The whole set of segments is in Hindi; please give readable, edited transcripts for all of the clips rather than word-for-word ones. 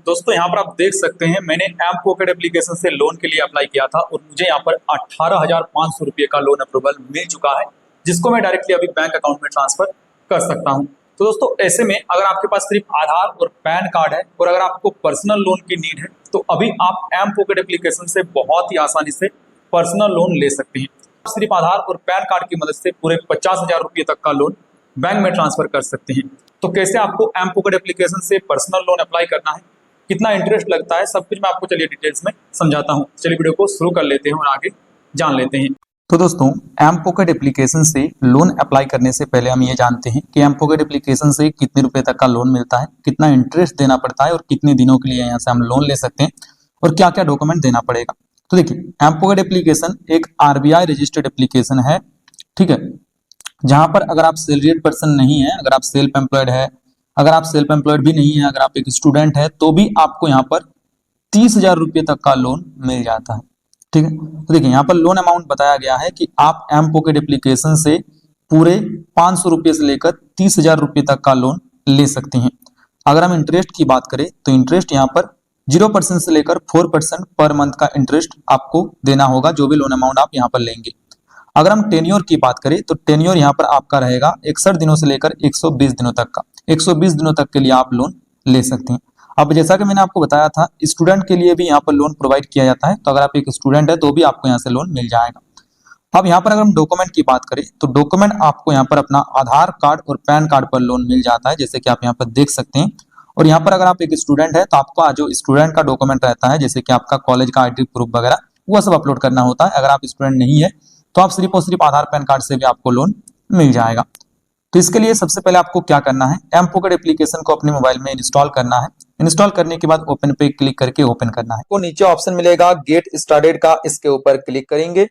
दोस्तों यहाँ पर आप देख सकते हैं मैंने एम पॉकेट एप्लीकेशन से लोन के लिए अप्लाई किया था और मुझे यहाँ पर 18,500 रुपये का लोन अप्रूवल मिल चुका है, जिसको मैं डायरेक्टली अभी बैंक अकाउंट में ट्रांसफर कर सकता हूँ। तो दोस्तों ऐसे में अगर आपके पास सिर्फ आधार और पैन कार्ड है और अगर आपको पर्सनल लोन की नीड है तो अभी आप एम पॉकेट एप्लीकेशन से बहुत ही आसानी से पर्सनल लोन ले सकते हैं। आप सिर्फ आधार और पैन कार्ड की मदद से पूरे 50,000 रुपये तक का लोन बैंक में ट्रांसफर कर सकते हैं। तो कैसे आपको एम पॉकेट एप्लीकेशन से पर्सनल लोन अप्लाई करना है, कितना इंटरेस्ट लगता है, सब कुछ मैं आपको चलिए डिटेल्स में समझाता हूँ। चलिए वीडियो को शुरू कर लेते हैं और आगे जान लेते हैं। तो दोस्तों एम पॉकेट एप्लीकेशन से लोन अप्लाई करने से पहले हम ये जानते हैं कि एम पॉकेट एप्लीकेशन से कितने रुपए तक का लोन मिलता है, कितना इंटरेस्ट देना पड़ता है और कितने दिनों के लिए यहाँ से हम लोन ले सकते हैं और क्या क्या डॉक्यूमेंट देना पड़ेगा। तो देखिए एम पॉकेट एप्लीकेशन एक आरबीआई रजिस्टर्ड एप्लीकेशन है, ठीक है, जहां पर अगर आप सैलरीड पर्सन नहीं है, अगर आप सेल्फ एम्प्लॉयड है, अगर आप सेल्फ एम्प्लॉयड भी नहीं है, अगर आप एक स्टूडेंट है तो भी आपको यहाँ पर 30,000 रुपये तक का लोन मिल जाता है, ठीक है। तो देखिए यहाँ पर लोन अमाउंट बताया गया है कि आप एम पॉकेट एप्लीकेशन से पूरे 500 रुपये से लेकर 30,000 रुपये तक का लोन ले सकते हैं। अगर हम इंटरेस्ट की बात करें तो इंटरेस्ट यहाँ पर 0% से लेकर 4% पर मंथ का इंटरेस्ट आपको देना होगा, जो भी लोन अमाउंट आप यहाँ पर लेंगे। अगर हम टेन्योर की बात करें तो टेन्योर यहाँ पर आपका रहेगा 61 दिनों से लेकर 120 दिनों तक का। 120 दिनों तक के लिए आप लोन ले सकते हैं। अब जैसा कि मैंने आपको बताया था, स्टूडेंट के लिए भी यहाँ पर लोन प्रोवाइड किया जाता है, तो अगर आप एक स्टूडेंट है तो भी आपको यहाँ से लोन मिल जाएगा। अब यहाँ पर अगर हम डॉक्यूमेंट की बात करें तो डॉक्यूमेंट आपको यहाँ पर अपना आधार कार्ड और पैन कार्ड पर लोन मिल जाता है, जैसे कि आप यहाँ पर देख सकते हैं। और यहाँ पर अगर आप एक स्टूडेंट है तो आपका जो स्टूडेंट का डॉक्यूमेंट रहता है, जैसे कि आपका कॉलेज का आईडी प्रूफ वगैरह, वो सब अपलोड करना होता है। अगर आप स्टूडेंट नहीं है तो आप सिर्फ और सिर्फ आधार पैन कार्ड से भी आपको लोन मिल जाएगा। तो इसके लिए सबसे पहले आपको क्या करना है, एम पॉकेट एप्लीकेशन को अपने मोबाइल में इंस्टॉल करना है। इंस्टॉल करने के बाद ओपन पे क्लिक करके ओपन करना है। को नीचे ऑप्शन मिलेगा गेट स्टार्टेड का, इसके ऊपर क्लिक करेंगे।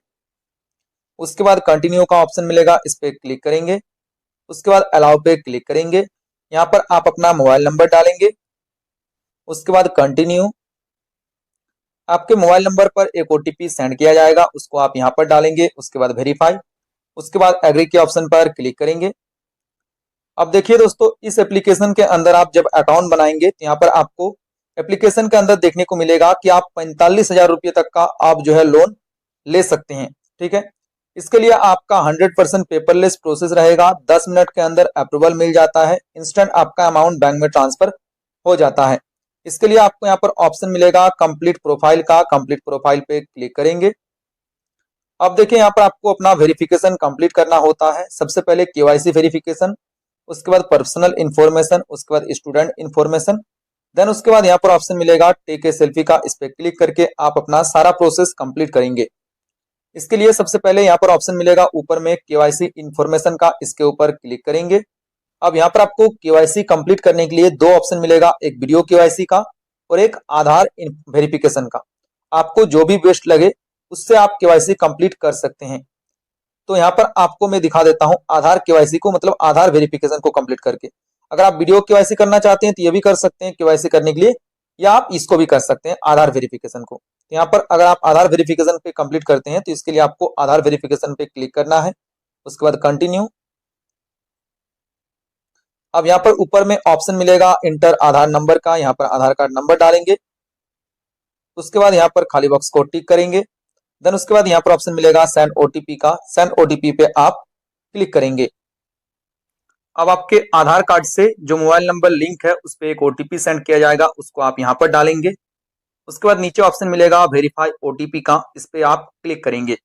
उसके बाद कंटिन्यू का ऑप्शन मिलेगा, इस पे क्लिक करेंगे। उसके बाद अलाउ पे क्लिक करेंगे। यहाँ पर आप अपना मोबाइल नंबर डालेंगे। उसके बाद कंटिन्यू। आपके मोबाइल नंबर पर एक ओटीपी सेंड किया जाएगा, उसको आप यहाँ पर डालेंगे। उसके बाद वेरीफाई। उसके बाद एग्री के ऑप्शन पर क्लिक करेंगे। अब देखिए दोस्तों, इस एप्लीकेशन के अंदर आप जब अकाउंट बनाएंगे तो यहाँ पर आपको एप्लीकेशन के अंदर देखने को मिलेगा कि आप 45,000 रुपये तक का आप जो है लोन ले सकते हैं, ठीक है। इसके लिए आपका 100% पेपरलेस प्रोसेस रहेगा। 10 मिनट के अंदर अप्रूवल मिल जाता है, इंस्टेंट आपका अमाउंट बैंक में ट्रांसफर हो जाता है। इसके लिए आपको यहाँ पर ऑप्शन मिलेगा कंप्लीट प्रोफाइल का, कंप्लीट प्रोफाइल पे क्लिक करेंगे। अब देखिए यहाँ पर आपको अपना वेरिफिकेशन कंप्लीट करना होता है। सबसे पहले केवाईसी वेरिफिकेशन, उसके बाद पर्सनल इंफॉर्मेशन, उसके बाद स्टूडेंट इंफॉर्मेशन, देन उसके बाद यहाँ पर ऑप्शन मिलेगा टेक ए सेल्फी का, इस पे क्लिक करके आप अपना सारा प्रोसेस कंप्लीट करेंगे। इसके लिए सबसे पहले यहाँ पर ऑप्शन मिलेगा ऊपर में केवाईसी इंफॉर्मेशन का, इसके ऊपर क्लिक करेंगे। अब यहाँ पर आपको केवाईसी कंप्लीट करने के लिए दो ऑप्शन मिलेगा, एक वीडियो केवाईसी का और एक आधार वेरिफिकेशन का। आपको जो भी बेस्ट लगे उससे आप केवाईसी कंप्लीट कर सकते हैं। तो यहाँ पर आपको मैं दिखा देता हूँ आधार केवाईसी को, मतलब आधार वेरिफिकेशन को कंप्लीट करके। अगर आप वीडियो केवाईसी करना चाहते हैं तो ये भी कर सकते हैं केवाईसी करने के लिए, या आप इसको भी कर सकते हैं आधार वेरिफिकेशन को। तो यहाँ पर अगर आप आधार वेरिफिकेशन पे कंप्लीट करते हैं तो इसके लिए आपको आधार वेरिफिकेशन पे क्लिक करना है। उसके बाद कंटिन्यू। अब यहाँ पर ऊपर में ऑप्शन मिलेगा इंटर आधार नंबर का, यहाँ पर आधार कार्ड नंबर डालेंगे। उसके बाद यहाँ पर खाली बॉक्स को टिक करेंगे। देन उसके बाद यहाँ पर ऑप्शन मिलेगा सेंड ओटीपी का, सेंड ओटीपी पे आप क्लिक करेंगे। अब आपके आधार कार्ड से जो मोबाइल नंबर लिंक है उस पर एक ओटीपी सेंड किया जाएगा, उसको आप यहाँ पर डालेंगे। उसके बाद नीचे ऑप्शन मिलेगा वेरीफाई ओटीपी का, इस पे आप क्लिक करेंगे।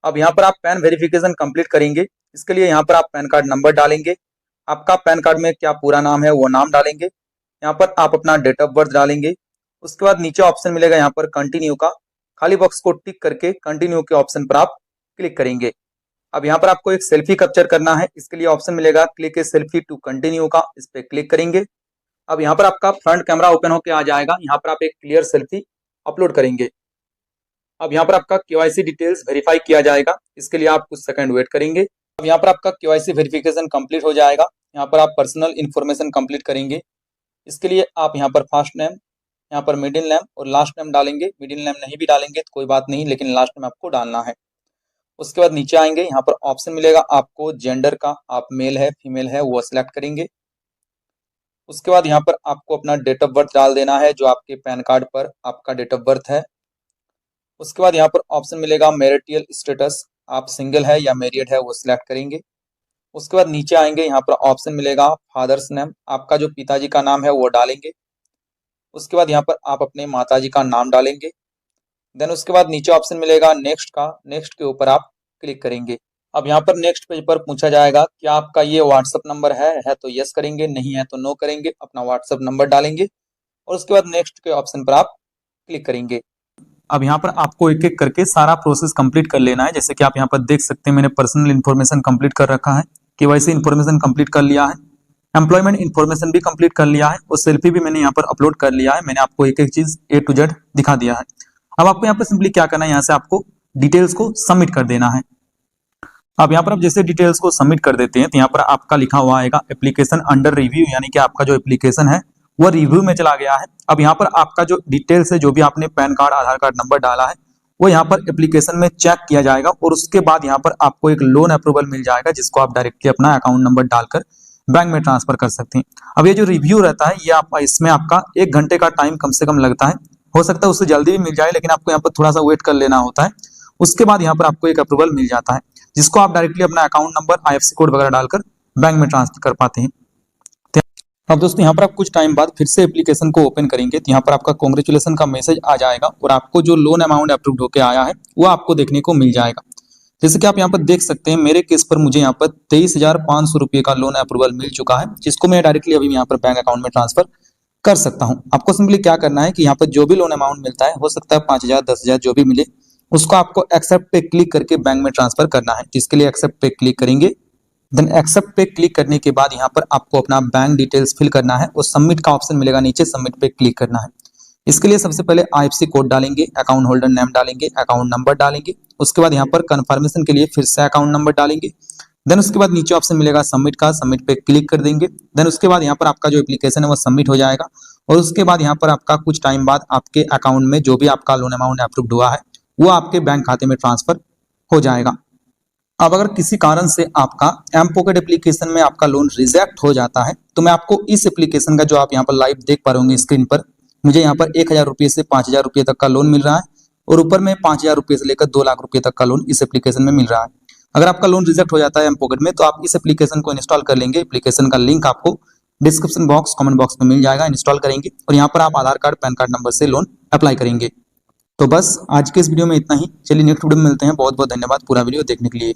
अब यहाँ पर आप पैन वेरिफिकेशन कंप्लीट करेंगे। इसके लिए यहाँ पर आप पैन कार्ड नंबर डालेंगे। आपका पैन कार्ड में क्या पूरा नाम है वो नाम डालेंगे। यहाँ पर आप अपना डेट ऑफ बर्थ डालेंगे। उसके बाद नीचे ऑप्शन मिलेगा यहाँ पर कंटिन्यू का, खाली बॉक्स को टिक करके कंटिन्यू के ऑप्शन पर आप क्लिक करेंगे। अब यहाँ पर आपको एक सेल्फी कैप्चर करना है, इसके लिए ऑप्शन मिलेगा click a selfie to continue का, इस पे क्लिक करेंगे। अब यहाँ पर आपका फ्रंट कैमरा ओपन होकर आ जाएगा, यहाँ पर आप एक क्लियर सेल्फी अपलोड करेंगे। अब यहाँ पर आपका केवाईसी डिटेल्स वेरीफाई किया जाएगा, इसके लिए आप कुछ सेकंड वेट करेंगे। अब यहाँ पर आपका केवाईसी वेरिफिकेशन कंप्लीट हो जाएगा। यहाँ पर आप पर्सनल इन्फॉर्मेशन कंप्लीट करेंगे। इसके लिए आप यहाँ पर फर्स्ट नेम, यहाँ पर मिडिल नेम और लास्ट नेम डालेंगे। मिडिल नेम नहीं भी डालेंगे तो कोई बात नहीं, लेकिन लास्ट नेम आपको डालना है। उसके बाद नीचे आएंगे, यहाँ पर ऑप्शन मिलेगा आपको जेंडर का, आप मेल है फीमेल है वो सिलेक्ट करेंगे। उसके बाद यहाँ पर आपको अपना डेट ऑफ बर्थ डाल देना है, जो आपके पैन कार्ड पर आपका डेट ऑफ बर्थ है। उसके बाद यहाँ पर ऑप्शन मिलेगा मैरिटल स्टेटस, आप सिंगल है या मैरिड है वो सिलेक्ट करेंगे। उसके बाद नीचे आएंगे, यहाँ पर ऑप्शन मिलेगा फादर्स नेम, आपका जो पिताजी का नाम है वो डालेंगे। उसके बाद यहाँ पर आप अपने माताजी का नाम डालेंगे। देन उसके बाद नीचे ऑप्शन मिलेगा नेक्स्ट का, नेक्स्ट के ऊपर आप क्लिक करेंगे। अब यहाँ पर नेक्स्ट पेज पर पूछा जाएगा क्या आपका ये व्हाट्सएप नंबर है तो यस करेंगे, नहीं है तो नो करेंगे, अपना व्हाट्सएप नंबर डालेंगे और उसके बाद नेक्स्ट के ऑप्शन पर आप क्लिक करेंगे। अब यहाँ पर आपको एक एक करके सारा प्रोसेस कंप्लीट कर लेना है। जैसे कि आप यहाँ पर देख सकते हैं मैंने पर्सनल इन्फॉर्मेशन कंप्लीट कर रखा है, केवाईसी इन्फॉर्मेशन कंप्लीट कर लिया है, एम्प्लॉयमेंट इन्फॉर्मेशन भी कंप्लीट कर लिया है और सेल्फी भी मैंने यहाँ पर अपलोड कर लिया है। मैंने आपको एक एक चीज A to Z दिखा दिया है। अब आपको यहाँ पर सिंपली क्या करना है, यहाँ से आपको डिटेल्स को सबमिट कर देना है। अब यहाँ पर आप जैसे डिटेल्स को सबमिट कर देते हैं तो यहाँ पर आपका लिखा हुआ आएगा एप्लीकेशन अंडर रिव्यू, यानी कि आपका जो एप्लीकेशन है वो रिव्यू में चला गया है। अब यहाँ पर आपका जो डिटेल्स है, जो भी आपने पैन कार्ड आधार कार्ड नंबर डाला है वो यहाँ पर एप्लीकेशन में चेक किया जाएगा और उसके बाद यहाँ पर आपको एक लोन अप्रूवल मिल जाएगा, जिसको आप डायरेक्टली अपना अकाउंट नंबर डालकर बैंक में ट्रांसफर कर सकते हैं। अब ये जो रिव्यू रहता है ये आप इसमें आपका 1 घंटे का टाइम कम से कम लगता है, हो सकता है उससे जल्दी भी मिल जाए, लेकिन आपको यहाँ पर थोड़ा सा वेट कर लेना होता है। उसके बाद यहाँ पर आपको एक अप्रूवल मिल जाता है, जिसको आप डायरेक्टली अपना अकाउंट नंबर IFSC कोड वगैरह डालकर बैंक में ट्रांसफर कर पाते हैं। अब दोस्तों यहाँ पर आप कुछ टाइम बाद फिर से एप्लीकेशन को ओपन करेंगे तो यहाँ पर आपका कांग्रेचुलेशन का मैसेज आ जाएगा और आपको जो लोन अमाउंट अप्रूव्ड होकर आया है वो आपको देखने को मिल जाएगा। जैसे कि आप यहाँ पर देख सकते हैं मेरे केस पर मुझे यहाँ पर 23,500 रुपये का लोन अप्रूवल मिल चुका है, जिसको मैं डायरेक्टली अभी यहाँ पर बैंक अकाउंट में ट्रांसफर कर सकता हूँ। आपको सिंपली क्या करना है कि यहाँ पर जो भी लोन अमाउंट मिलता है, हो सकता है 5,000 10,000 जो भी मिले, उसको आपको एक्सेप्ट पे क्लिक करके बैंक में ट्रांसफर करना है। जिसके लिए एक्सेप्ट पे क्लिक करेंगे, देन एक्सेप्ट पे क्लिक करने के बाद यहाँ पर आपको अपना बैंक डिटेल्स फिल करना है और सबमिट का ऑप्शन मिलेगा नीचे, सबमिट पे क्लिक करना है। इसके लिए सबसे पहले IFSC कोड डालेंगे, अकाउंट होल्डर नेम डालेंगे, अकाउंट नंबर डालेंगे। उसके बाद यहाँ पर कंफर्मेशन के लिए फिर से अकाउंट नंबर डालेंगे। देन उसके बाद नीचे ऑप्शन मिलेगा सबमिट का, सबमिट पे क्लिक कर देंगे। देन उसके बाद यहाँ पर आपका जो एप्लीकेशन है वो सबमिट हो जाएगा और उसके बाद यहाँ पर आपका कुछ टाइम बाद आपके अकाउंट में जो भी आपका लोन अमाउंट अप्रूव्ड हुआ है वो आपके बैंक खाते में ट्रांसफर हो जाएगा। अब अगर किसी कारण से आपका एम पॉकेट एप्लीकेशन में आपका लोन रिजेक्ट हो जाता है तो मैं आपको इस एप्लीकेशन का, जो आप यहाँ पर लाइव देख पा रहे होंगे स्क्रीन पर, मुझे यहाँ पर 1,000 रुपये से 5,000 रुपये तक का लोन मिल रहा है और ऊपर में 5,000 रुपये से लेकर 2 लाख रुपये तक का लोन इस एप्लीकेशन में मिल रहा है। अगर आपका लोन रिजेक्ट हो जाता है एम पॉकेट में तो आप इस एप्लीकेशन को इंस्टॉल कर लेंगे। एप्लीकेशन का लिंक आपको डिस्क्रिप्शन बॉक्स, कमेंट बॉक्स में मिल जाएगा, इंस्टॉल करेंगे और यहाँ पर आप आधार कार्ड पैन कार्ड नंबर से लोन अप्लाई करेंगे। तो बस आज के इस वीडियो में इतना ही। चलिए नेक्स्ट वीडियो में मिलते हैं। बहुत बहुत धन्यवाद पूरा वीडियो देखने के लिए।